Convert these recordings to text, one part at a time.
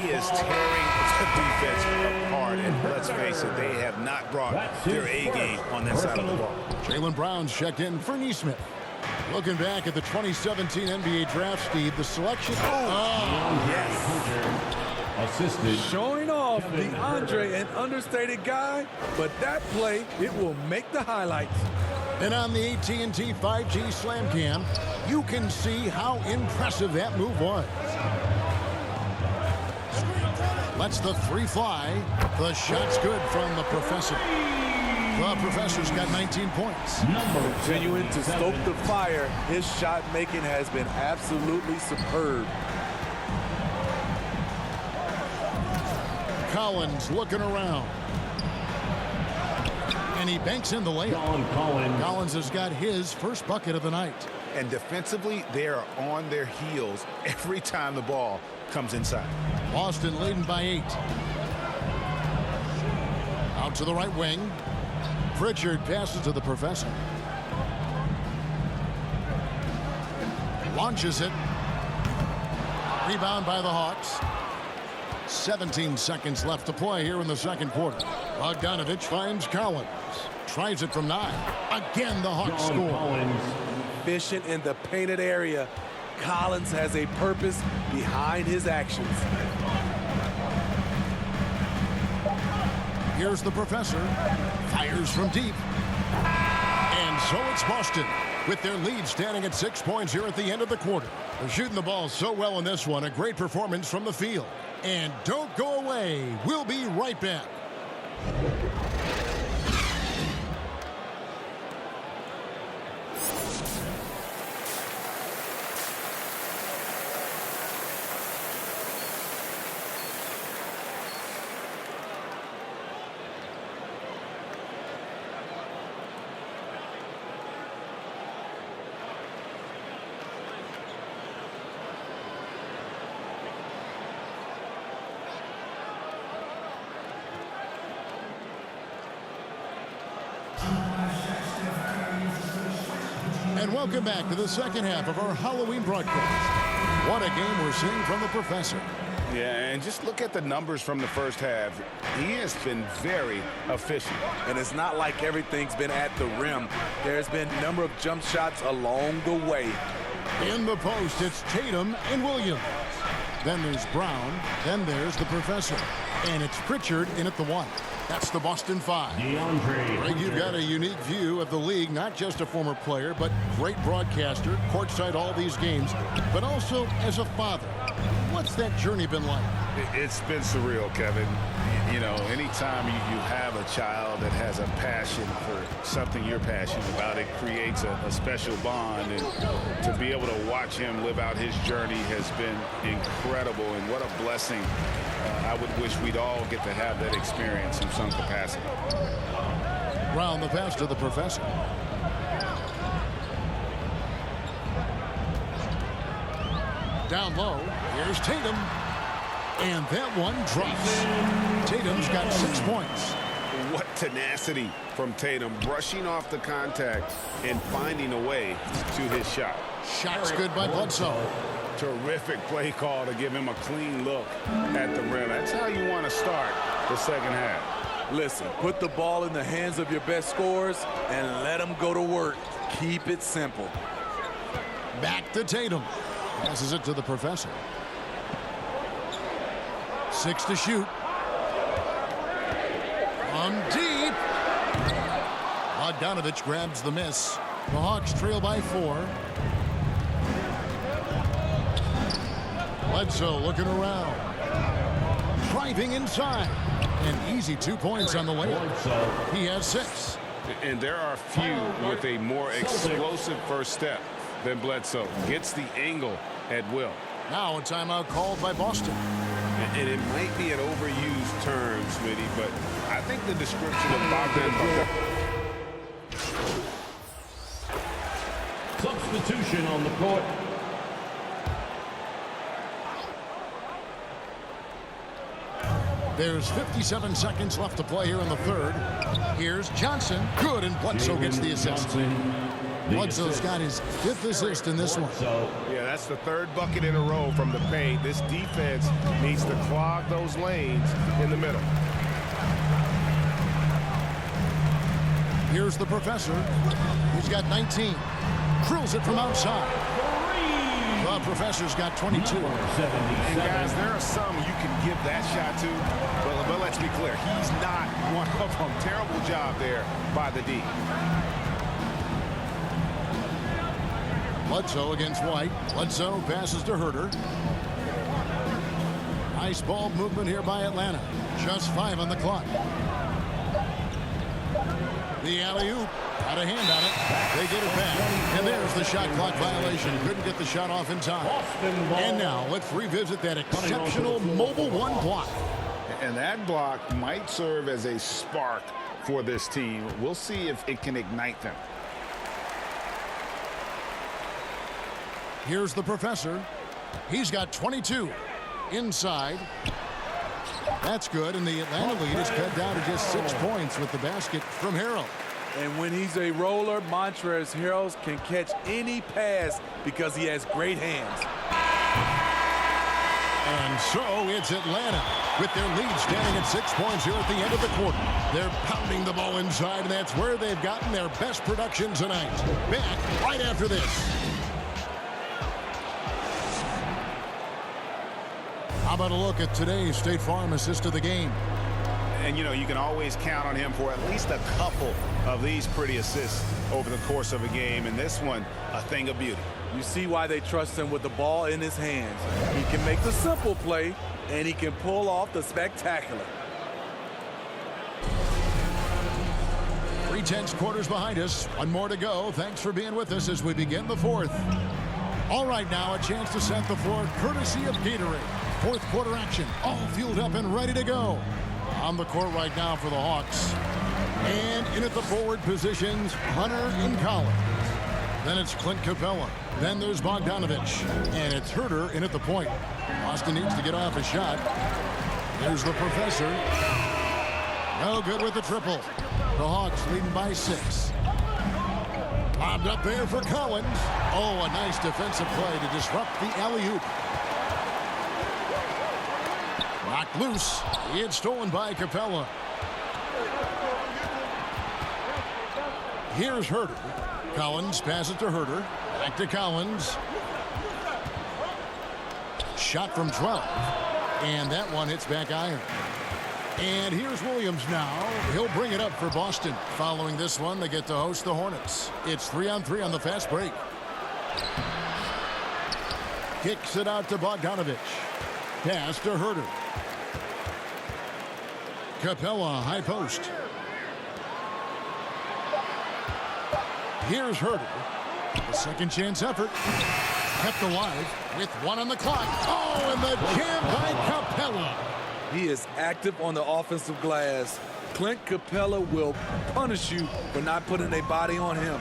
He is tearing the defense apart, and let's face it, they have not brought their A-game on that side of the ball. Jaylen Brown's checked in for Nesmith. Looking back at the 2017 NBA draft, Steve, the selection. Yes. Assisted. Showing off DeAndre, an understated guy, but that play, it will make the highlights. And on the AT&T 5G Slam Cam, you can see how impressive that move was. Lets the three fly. The shot's good from the Professor. The Professor's got 19 points. Continuing to stoke the fire, his shot making has been absolutely superb. Collins looking around. And he banks in the layup. Collins has got his first bucket of the night. And defensively, they are on their heels every time the ball comes inside. Boston leading by 8. Out to the right wing. Pritchard passes to the Professor. Launches it. Rebound by the Hawks. 17 seconds left to play here in the second quarter. Bogdanovich finds Collins. Tries it from 9. Again, the Hawks score. Efficient in the painted area. Collins has a purpose behind his actions. Here's the Professor. Fires from deep. And so it's Boston with their lead standing at 6 points here at the end of the quarter. They're shooting the ball so well in this one. A great performance from the field. And don't go away. We'll be right back. And welcome back to the second half of our Halloween broadcast. What a game we're seeing from the Professor. Yeah, and just look at the numbers from the first half. He has been very efficient. And it's not like everything's been at the rim. There's been a number of jump shots along the way. In the post, it's Tatum and Williams. Then there's Brown. Then there's the Professor. And it's Pritchard in at the 1. That's the Boston 5. Greg, you've got a unique view of the league, not just a former player, but great broadcaster, courtside all these games, but also as a father. What's that journey been like? It's been surreal, Kevin. You know, anytime you have a child that has a passion for something you're passionate about, it creates a special bond. And to be able to watch him live out his journey has been incredible. And what a blessing. I would wish we'd all get to have that experience in some capacity. Brown the pass to the Professor. Down low, here's Tatum. And that one drops. Tatum's got 6 points. What tenacity from Tatum, brushing off the contact and finding a way to his shot. Shot's good by Bledsoe. Terrific play call to give him a clean look at the rim. That's how you want to start the second half. Listen, put the ball in the hands of your best scorers and let them go to work. Keep it simple. Back to Tatum. Passes it to the Professor. 6 to shoot. From deep. Bogdanovich grabs the miss. The Hawks trail by 4. Bledsoe looking around. Driving inside. An easy 2 points on the layup. He has 6. And there are few with a more explosive first step than Bledsoe. Gets the angle at will. Now a timeout called by Boston. And it might be an overused term, Smitty, but I think the description of Bogdan. Substitution on the court. There's 57 seconds left to play here in the third. Here's Johnson. Good, and Bledsoe gets the assist. Bledsoe's got his 5th assist in this one. Yeah, that's the 3rd bucket in a row from the paint. This defense needs to clog those lanes in the middle. Here's the professor. He's got 19. Drills it from outside. The professor's got 22. And guys, there are some you can give that shot to, but let's be clear, he's not one of them. Terrible job there by the D. Bledsoe against White. Bledsoe passes to Herter. Nice ball movement here by Atlanta. Just 5 on the clock. The alley-oop. Got a hand on it. They get it back. And there's the shot clock violation. Couldn't get the shot off in time. And now let's revisit that exceptional Mobile One block. And that block might serve as a spark for this team. We'll see if it can ignite them. Here's the professor. He's got 22. Inside. That's good, and the Atlanta lead is cut down to just 6 points with the basket from Harrell. And when he's a roller, Montrezl Harrell can catch any pass because he has great hands. And so it's Atlanta with their lead standing at 6 points here at the end of the quarter. They're pounding the ball inside, and that's where they've gotten their best production tonight. Back right after this. How about a look at today's State Farm assist of the game? And, you know, you can always count on him for at least a couple of these pretty assists over the course of a game. And this one, a thing of beauty. You see why they trust him with the ball in his hands. He can make the simple play, and he can pull off the spectacular. 3/10 quarters behind us. One more to go. Thanks for being with us as we begin the 4th. All right, now a chance to set the floor courtesy of Gatorade. 4th quarter action, all fueled up and ready to go. On the court right now for the Hawks. And in at the forward positions, Hunter and Collins. Then it's Clint Capella. Then there's Bogdanovich. And it's Herter in at the point. Boston needs to get off a shot. There's the professor. No good with the triple. The Hawks leading by 6. Lobbed up there for Collins. Oh, a nice defensive play to disrupt the alley-oop. Knocked loose. It's stolen by Capella. Here's Herter. Collins passes to Herter. Back to Collins. Shot from 12. And that one hits back iron. And here's Williams now. He'll bring it up for Boston. Following this one, they get to host the Hornets. It's 3-on-3 on the fast break. Kicks it out to Bogdanovich. Pass to Herter. Capella, high post. Here's Herter. A second chance effort. Kept alive with 1 on the clock. Oh, and the jam by Capella. He is active on the offensive glass. Clint Capella will punish you for not putting a body on him.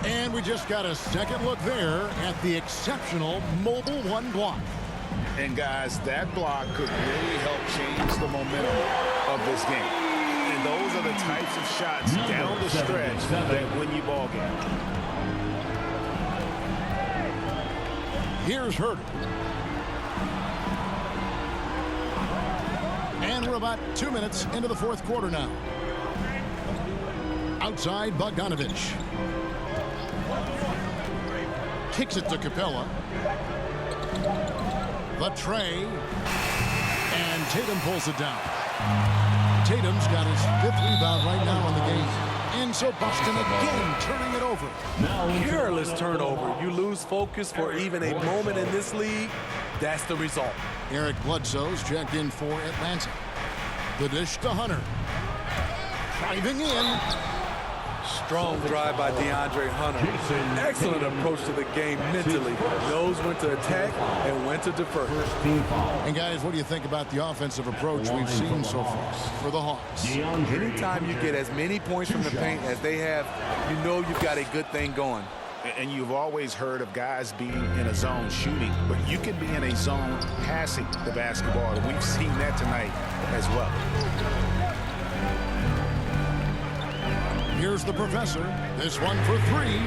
And we just got a second look there at the exceptional Mobile One block. And guys, that block could really help change the momentum of this game. And those are the types of shots down the stretch that win you ball games. Here's Herter. And we're about 2 minutes into the 4th quarter now. Outside, Bogdanovich. Kicks it to Capella. The tray. And Tatum pulls it down. Tatum's got his 5th rebound right now in the game. And so Boston again turning it over. Careless turnover. You lose focus for even a moment in this league. That's the result. Eric Bledsoe's checked in for Atlanta. The dish to Hunter. Driving in. Strong drive by DeAndre Hunter. Excellent approach to the game mentally. Knows when to attack and when to defer. And guys, what do you think about the offensive approach we've seen so far for the Hawks? Anytime you get as many points from the paint as they have, you know you've got a good thing going. And you've always heard of guys being in a zone shooting, but you can be in a zone passing the basketball. And we've seen that tonight as well. Here's the professor. This one for three.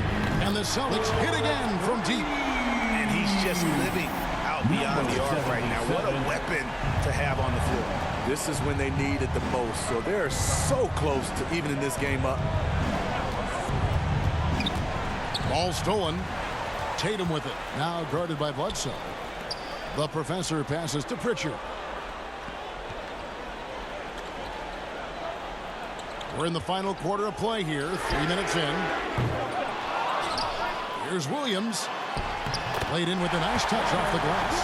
And the Celtics hit again from deep. And he's just living out beyond the arc right now. What a weapon to have on the floor. This is when they need it the most. So they're so close to evening this game up. Ball stolen. Tatum with it. Now guarded by Bledsoe. The professor passes to Pritchard. We're in the final quarter of play here. 3 minutes in. Here's Williams. Played in with a nice touch off the glass.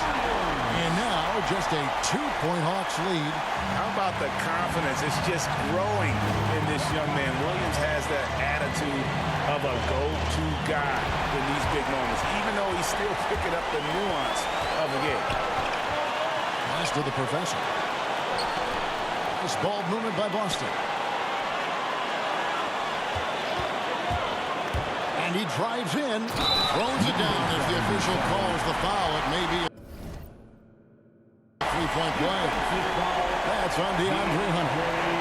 And now just a 2-point Hawks lead. How about the confidence? It's just growing in this young man. Williams has that attitude of a go-to guy in these big moments, even though he's still picking up the nuance of the game. Pass to the professor. Nice ball movement by Boston. And he drives in, throws it down. If the official calls the foul, it may be a 3-point play. That's on DeAndre Hunter.